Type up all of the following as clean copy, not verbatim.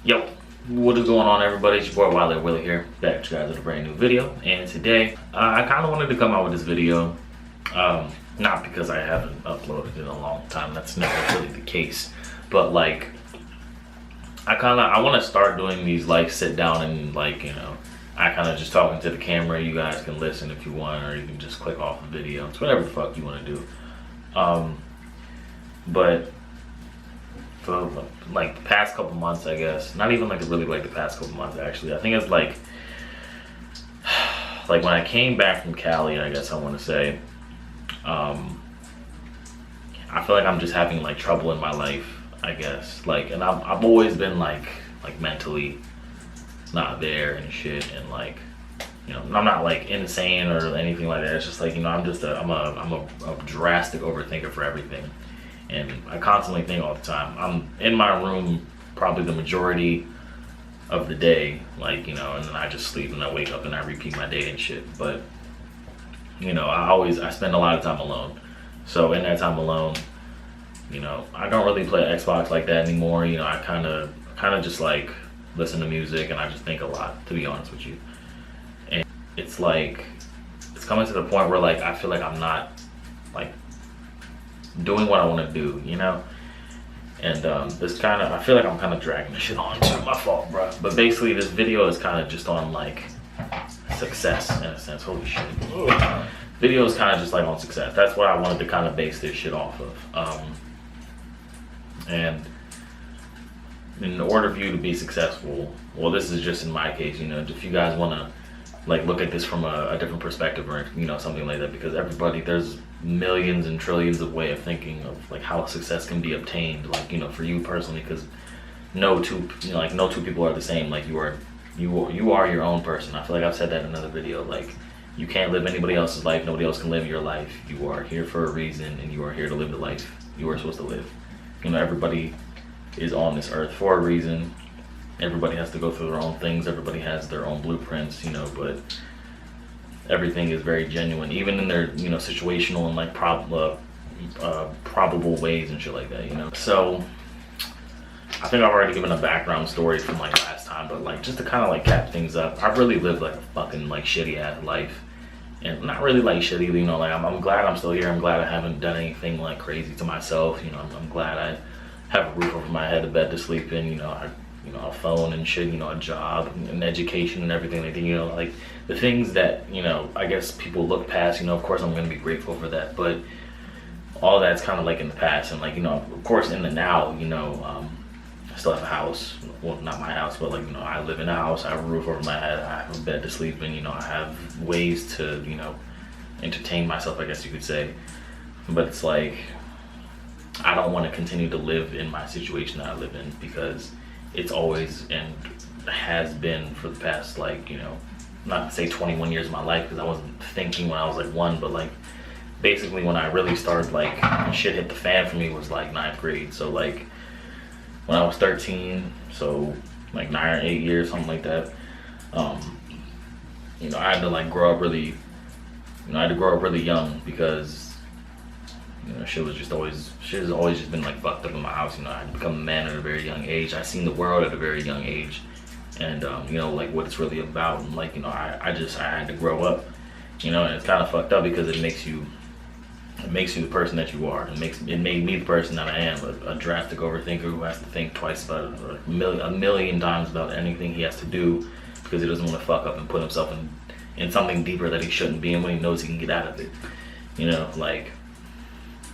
Yo, what is going on, everybody? It's your boy Willy here, back with you guys with a brand new video. And today, I kind of wanted to come out with this video, not because I haven't uploaded in a long time. That's never really the case, but like, I want to start doing these like sit down and like, you know, I kind of just talking to the camera. You guys can listen if you want, or you can just click off the video. It's whatever the fuck you want to do. But for like the past couple months, I guess, not even like really like the past couple months actually, I think it's like when I came back from Cali, I guess I want to say, I feel like I'm just having like trouble in my life, I guess, like, and I've always been like mentally not there and shit, and like, you know, I'm not like insane or anything like that. It's just like, you know, I'm a drastic overthinker for everything. And I constantly think all the time. I'm in my room probably the majority of the day, like, you know, and then I just sleep and I wake up and I repeat my day and shit. But, you know, I spend a lot of time alone. So in that time alone, you know, I don't really play Xbox like that anymore. You know, I kind of just like listen to music and I just think a lot, to be honest with you. And it's like, it's coming to the point where like, I feel like I'm not like doing what I want to do, you know? And this kind of, I feel like I'm kind of dragging this shit on. It's my fault, bro. But basically this video is kind of just on like success in a sense. Holy shit. Video is kind of just like on success. That's what I wanted to kind of base this shit off of. And in order for you to be successful, well, this is just in my case, you know, if you guys want to like look at this from a different perspective, or, you know, something like that, because everybody, there's millions and trillions of way of thinking of like how success can be obtained, like, you know, for you personally, because no two people are the same. Like you are your own person. I feel like I've said that in another video. Like, you can't live anybody else's life. Nobody else can live your life. You are here for a reason, and you are here to live the life you are supposed to live. You know, everybody is on this earth for a reason. Everybody has to go through their own things. Everybody has their own blueprints, you know, but everything is very genuine, even in their, you know, situational and like probable ways and shit like that, you know. So I think I've already given a background story from like last time, but like just to kind of like cap things up, I've really lived like a fucking like shitty ass life, and not really like shitty, you know, like I'm glad I'm still here. I'm glad I haven't done anything like crazy to myself, you know. I'm glad I have a roof over my head, a bed to sleep in, you know, a phone and shit, you know, a job and education and everything like that, you know, like the things that, you know, I guess people look past, you know. Of course I'm going to be grateful for that, but all that's kind of like in the past. And like, you know, of course in the now, you know, I still have a house. Well, not my house, but like, you know, I live in a house, I have a roof over my head, I have a bed to sleep in, you know, I have ways to, you know, entertain myself, I guess you could say. But it's like, I don't want to continue to live in my situation that I live in, because it's always and has been for the past, like, you know, not to say 21 years of my life, because I wasn't thinking when I was like 1, but like basically when I really started, like, shit hit the fan for me was like 9th grade. So like when I was 13, so like 9 or 8 years, something like that, you know, I had to like grow up really, you know, I had to grow up really young, because, you know, shit has always just been like fucked up in my house. You know, I had to become a man at a very young age. I seen the world at a very young age, and you know, like what it's really about. And like, you know, I had to grow up, you know, and it's kind of fucked up, because it makes you the person that you are. It made me the person that I am, a drastic overthinker who has to think twice about it, or a million times about anything he has to do, because he doesn't want to fuck up and put himself in something deeper that he shouldn't be in when he knows he can get out of it. You know, like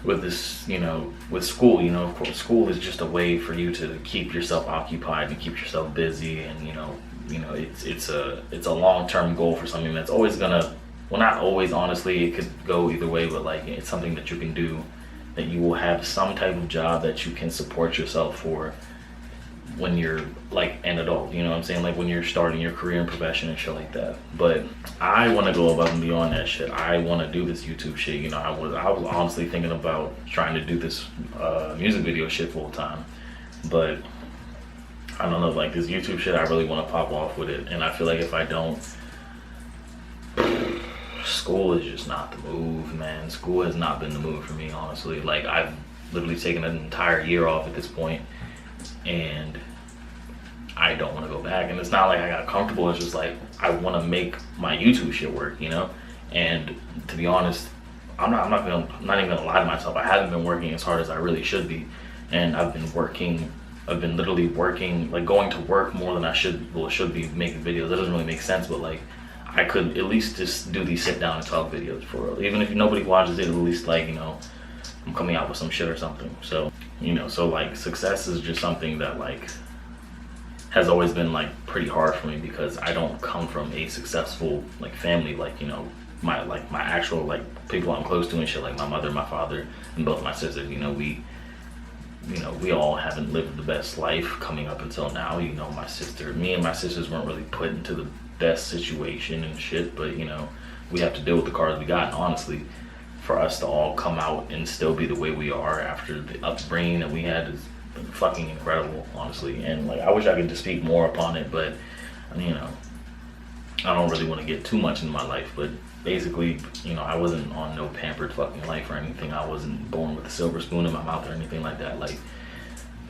with this, you know, with school, you know, of course, school is just a way for you to keep yourself occupied and keep yourself busy, and you know, it's a long-term goal for something that's always gonna, well, not always, honestly, it could go either way, but like it's something that you can do, that you will have some type of job that you can support yourself for when you're like an adult, you know what I'm saying, like when you're starting your career and profession and shit like that. But I want to go above and beyond that shit. I want to do this YouTube shit, you know. I was honestly thinking about trying to do this music video shit full time, but I don't know, like this YouTube shit, I really want to pop off with it. And I feel like if I don't, school is just not the move, man. School has not been the move for me, honestly. Like, I've literally taken an entire year off at this point, and I don't want to go back. And it's not like I got comfortable. It's just like I want to make my YouTube shit work, you know. And to be honest, I'm not even gonna lie to myself. I haven't been working as hard as I really should be, and I've been literally working, like going to work more than I should be making videos. That doesn't really make sense, but like I could at least just do these sit down and talk videos for real. Even if nobody watches it, at least like, you know, I'm coming out with some shit or something. So, you know, so like success is just something that like has always been like pretty hard for me, because I don't come from a successful like family, like, you know, my actual like people I'm close to and shit, like my mother, my father, and both my sisters. You know, we all haven't lived the best life coming up until now. You know, me and my sisters weren't really put into the best situation and shit, but you know, we have to deal with the cards we got. And honestly, for us to all come out and still be the way we are after the upbringing that we had is fucking incredible, honestly. And like, I wish I could just speak more upon it, but you know, I don't really want to get too much into my life. But basically, you know, I wasn't on no pampered fucking life or anything. I wasn't born with a silver spoon in my mouth or anything like that. Like,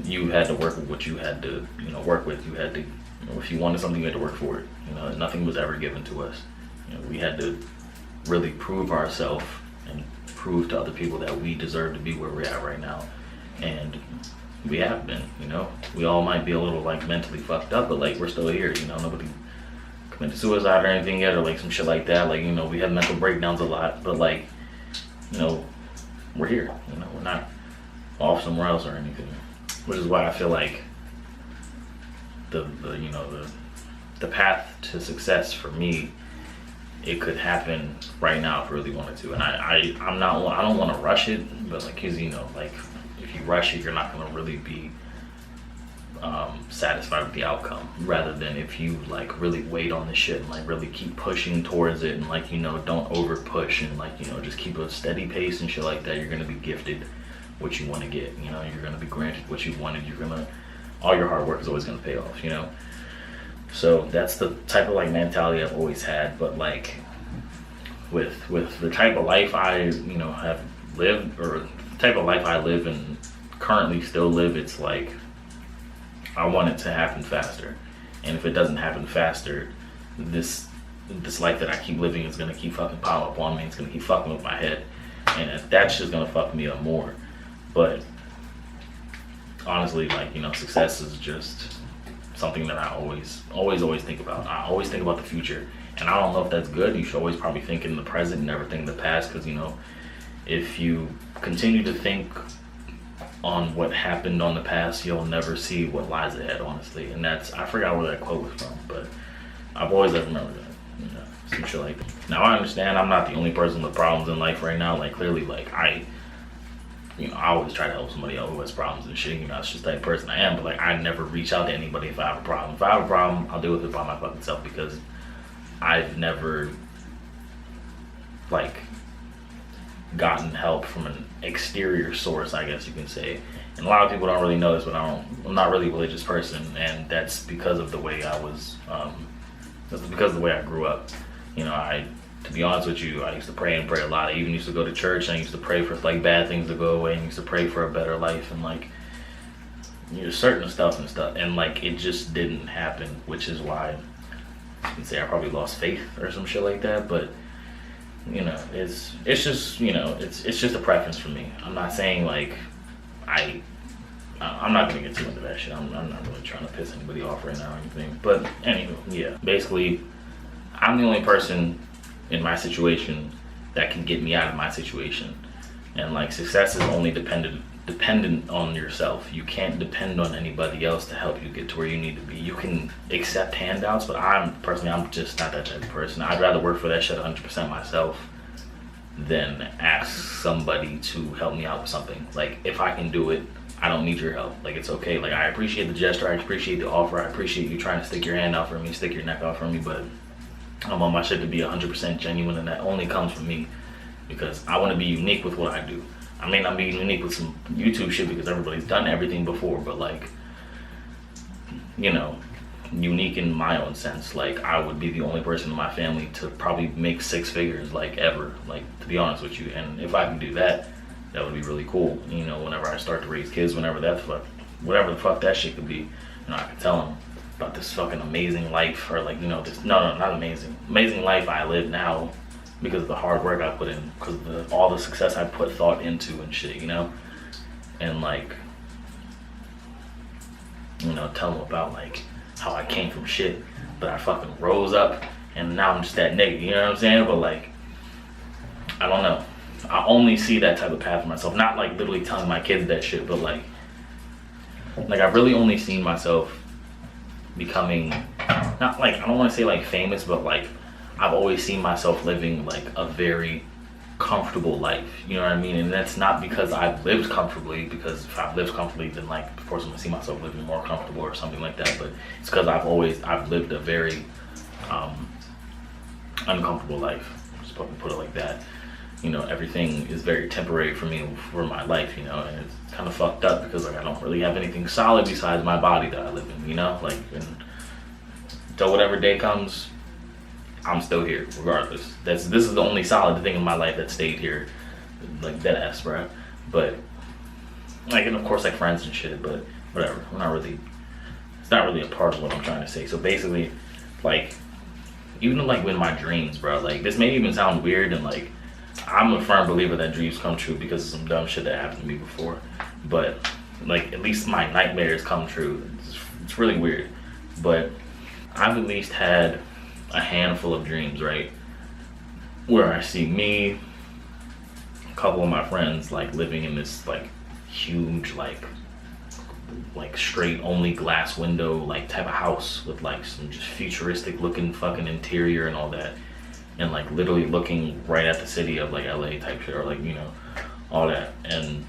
you had to work with what you had to, you know, work with. You had to, you know, if you wanted something, you had to work for it. You know, nothing was ever given to us. You know, we had to really prove ourselves and prove to other people that we deserve to be where we're at right now. And we have been, you know. We all might be a little like mentally fucked up, but like we're still here, you know. Nobody committed suicide or anything yet, or like some shit like that. Like, you know, we have mental breakdowns a lot, but like, you know, we're here. You know, we're not off somewhere else or anything. Which is why I feel like the you know, the path to success for me, it could happen right now if I really wanted to. And I don't want to rush it, but like, cause you know, like if you rush it, you're not gonna really be satisfied with the outcome, rather than if you like really wait on the shit and like really keep pushing towards it, and like, you know, don't over push, and like, you know, just keep a steady pace and shit like that. You're gonna be gifted what you want to get, you know. You're gonna be granted what you wanted. All your hard work is always gonna pay off, you know. So that's the type of like mentality I've always had. But like with the type of life I, you know, have lived, or the type of life I live and currently still live, it's like I want it to happen faster. And if it doesn't happen faster, this life that I keep living is gonna keep fucking piling up on me. It's gonna keep fucking with my head, and that's just gonna fuck me up more. But honestly, like, you know, success is just something that I always think about. I always think about the future, and I don't know if that's good. You should always probably think in the present and never think in the past, because, you know, if you continue to think on what happened on the past, you'll never see what lies ahead, honestly. And that's, I forgot where that quote was from, but I've always remembered that, you know, some shit like that. Now I understand I'm not the only person with problems in life right now. Like, clearly, like, you know, I always try to help somebody else who has problems and shit. You know, that's just the type of person I am. But like, I never reach out to anybody if I have a problem. If I have a problem, I'll deal with it by my fucking self, because I've never like gotten help from an exterior source, I guess you can say. And a lot of people don't really know this, but I'm not really a religious person, and that's because of the way I was. That's because of the way I grew up. You know, to be honest with you, I used to pray a lot. I even used to go to church, and I used to pray for like bad things to go away, and used to pray for a better life, and like, you know, certain stuff, and like, it just didn't happen, which is why you can say I probably lost faith or some shit like that. But you know, it's just, you know, it's just a preference for me. I'm not saying like I'm not gonna get too into that shit. I'm not really trying to piss anybody off right now or anything. But anyway, yeah, basically, I'm the only person in my situation that can get me out of my situation. And like, success is only dependent on yourself. You can't depend on anybody else to help you get to where you need to be. You can accept handouts, but I'm just not that type of person. I'd rather work for that shit 100% myself than ask somebody to help me out with something. Like, if I can do it, I don't need your help. Like, it's okay. Like, I appreciate the gesture, I appreciate the offer, I appreciate you trying to stick your hand out for me, stick your neck out for me, but I want my shit to be 100% genuine, and that only comes from me, because I want to be unique with what I do. I may not be unique with some YouTube shit because everybody's done everything before, but like, you know, unique in my own sense. Like, I would be the only person in my family to probably make 6 figures, like, ever, like, to be honest with you. And if I can do that, that would be really cool. You know, whenever I start to raise kids, whatever the fuck that shit could be, you know, I can tell them, this fucking amazing life, or like, you know, this, no, not amazing life I live now because of the hard work I put in, because of all the success I put thought into and shit, you know? And like, you know, tell them about like how I came from shit, but I fucking rose up and now I'm just that nigga, you know what I'm saying? But like, I don't know. I only see that type of path for myself. Not like literally telling my kids that shit, but like I've really only seen myself becoming, not like, I don't want to say like famous, but like I've always seen myself living like a very comfortable life, you know what I mean? And that's not because I've lived comfortably, because if I've lived comfortably, then like of course I'm gonna see myself living more comfortable or something like that, but it's because I've lived a very uncomfortable life, just put it like that. You know, everything is very temporary for me, for my life, you know, and it's kind of fucked up because like I don't really have anything solid besides my body that I live in, you know, like, and so whatever day comes, I'm still here regardless. This is the only solid thing in my life that stayed here, like dead ass, bro. But like, and of course like friends and shit, but whatever. It's not really a part of what I'm trying to say. So basically, like, even like with my dreams, bro, like this may even sound weird, and like I'm a firm believer that dreams come true because of some dumb shit that happened to me before. But like, at least my nightmares come true. It's really weird, but I've at least had a handful of dreams, right, where I see me, a couple of my friends, like living in this like huge like straight only glass window like type of house with like some just futuristic looking fucking interior and all that, and like literally looking right at the city of like LA type shit, or like, you know, all that. And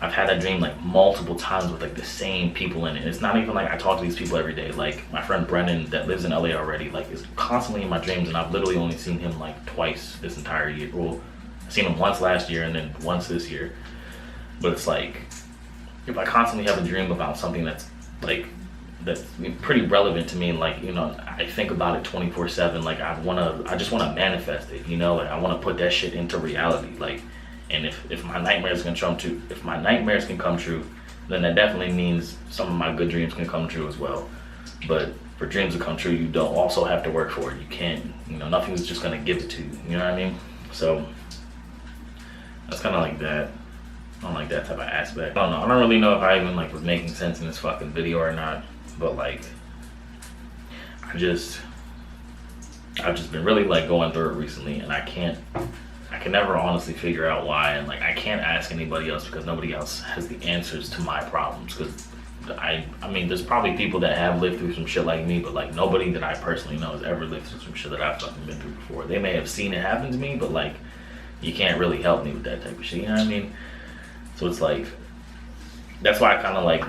I've had that dream like multiple times with like the same people in it. It's not even like I talk to these people every day. Like my friend Brennan that lives in LA already, like is constantly in my dreams, and I've literally only seen him like twice this entire year. Well, I've seen him once last year and then once this year. But it's like, if I constantly have a dream about something that's pretty relevant to me, and like, you know, I think about it 24/7, like I just wanna manifest it, you know, like I wanna put that shit into reality, like. And if my nightmares can come true, then that definitely means some of my good dreams can come true as well. But for dreams to come true, you don't also have to work for it. You can't, you know, nothing's just gonna give it to you. You know what I mean? So that's kind of like that. I don't like that type of aspect. I don't know. I don't really know if I even like was making sense in this fucking video or not. But like, I've just been really like going through it recently, and I can never honestly figure out why, and like I can't ask anybody else because nobody else has the answers to my problems. Because I mean, there's probably people that have lived through some shit like me, but like nobody that I personally know has ever lived through some shit that I've fucking been through before. They may have seen it happen to me, but like you can't really help me with that type of shit, you know what I mean? So it's like, that's why I kind of like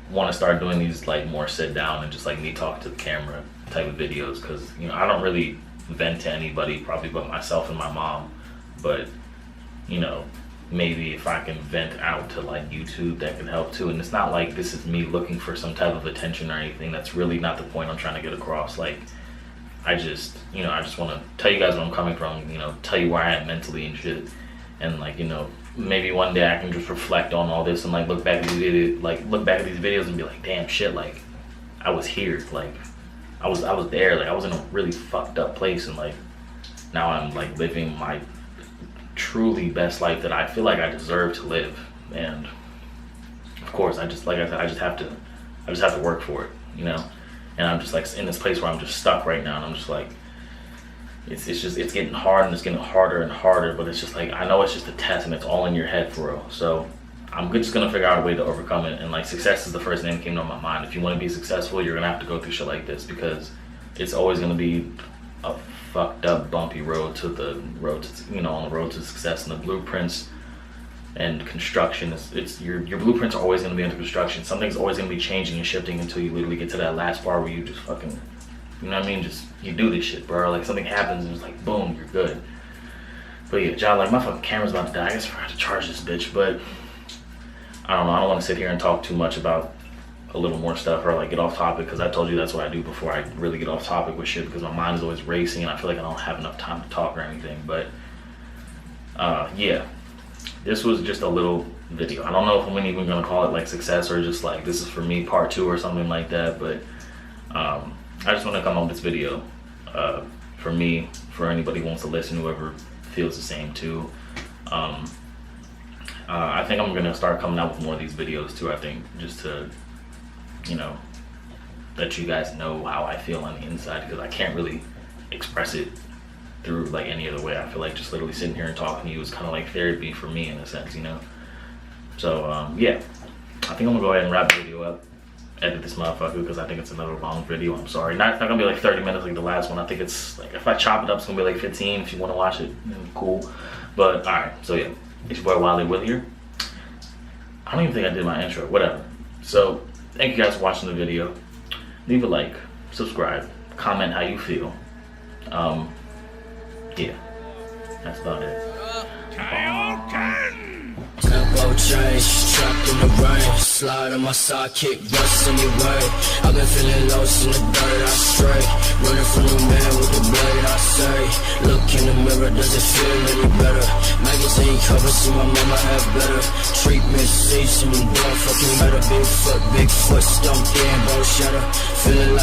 want to start doing these like more sit down and just like me talk to the camera type of videos, because, you know, I don't really vent to anybody probably but myself and my mom. But, you know, maybe if I can vent out to like YouTube, that can help too. And it's not like this is me looking for some type of attention or anything. That's really not the point I'm trying to get across. Like, I just want to tell you guys where I'm coming from, you know, tell you where I am mentally and shit. And like, you know, maybe one day I can just reflect on all this and like look back at these videos and be like, damn shit, like I was here, like I was there, like I was in a really fucked up place, and like now I'm like living my truly best life that I feel like I deserve to live. And of course, like I said, I just have to work for it, you know. And I'm just like in this place where I'm just stuck right now, and I'm just like, it's getting hard, and it's getting harder and harder. But it's just like, I know it's just a test, and it's all in your head for real. So I'm just gonna figure out a way to overcome it. And like, success is the first thing that came to my mind. If you want to be successful, you're gonna have to go through shit like this, because it's always gonna be a fucked up bumpy road to you know, on the road to success. And the blueprints and construction it's your blueprints are always going to be under construction. Something's always going to be changing and shifting until you literally get to that last bar where you just fucking, you know what I mean, just you do this shit, bro. Like something happens and it's like boom, you're good. But yeah, John, like my fucking camera's about to die. I guess I forgot to charge this bitch. But I don't know, I don't want to sit here and talk too much about a little more stuff or like get off topic, because I told you that's what I do before I really get off topic with shit, because my mind is always racing and I feel like I don't have enough time to talk or anything. But yeah, this was just a little video. I don't know if I'm even gonna call it like success or just like this is for me part 2 or something like that, but I just want to come on this video for me, for anybody who wants to listen, whoever feels the same too. I think I'm gonna start coming out with more of these videos too. I think just to, you know, let you guys know how I feel on the inside, because I can't really express it through like any other way. I feel like just literally sitting here and talking to you is kind of like therapy for me in a sense, you know. So yeah, I think I'm gonna go ahead and wrap the video up, edit this motherfucker, because I think it's another long video. I'm sorry, it's not gonna be like 30 minutes like the last one. I think it's like, if I chop it up, it's gonna be like 15. If you want to watch it, cool. But all right, so yeah, it's your boy Willy here. I don't even think I did my intro, whatever. So thank you guys for watching the video. Leave a like, subscribe, comment how you feel. Yeah, that's about it. Tempo change, trapped in the rain. Slide on my sidekick, bust anyway. I've been feeling lost in the dirt, I stray. Running from the man with the blade, I say. Look in the mirror, does it feel any better? Magazine cover, see my mama have better. Treatment, season, don't fucking matter. Big foot, stumped in, bone shatter. Feeling like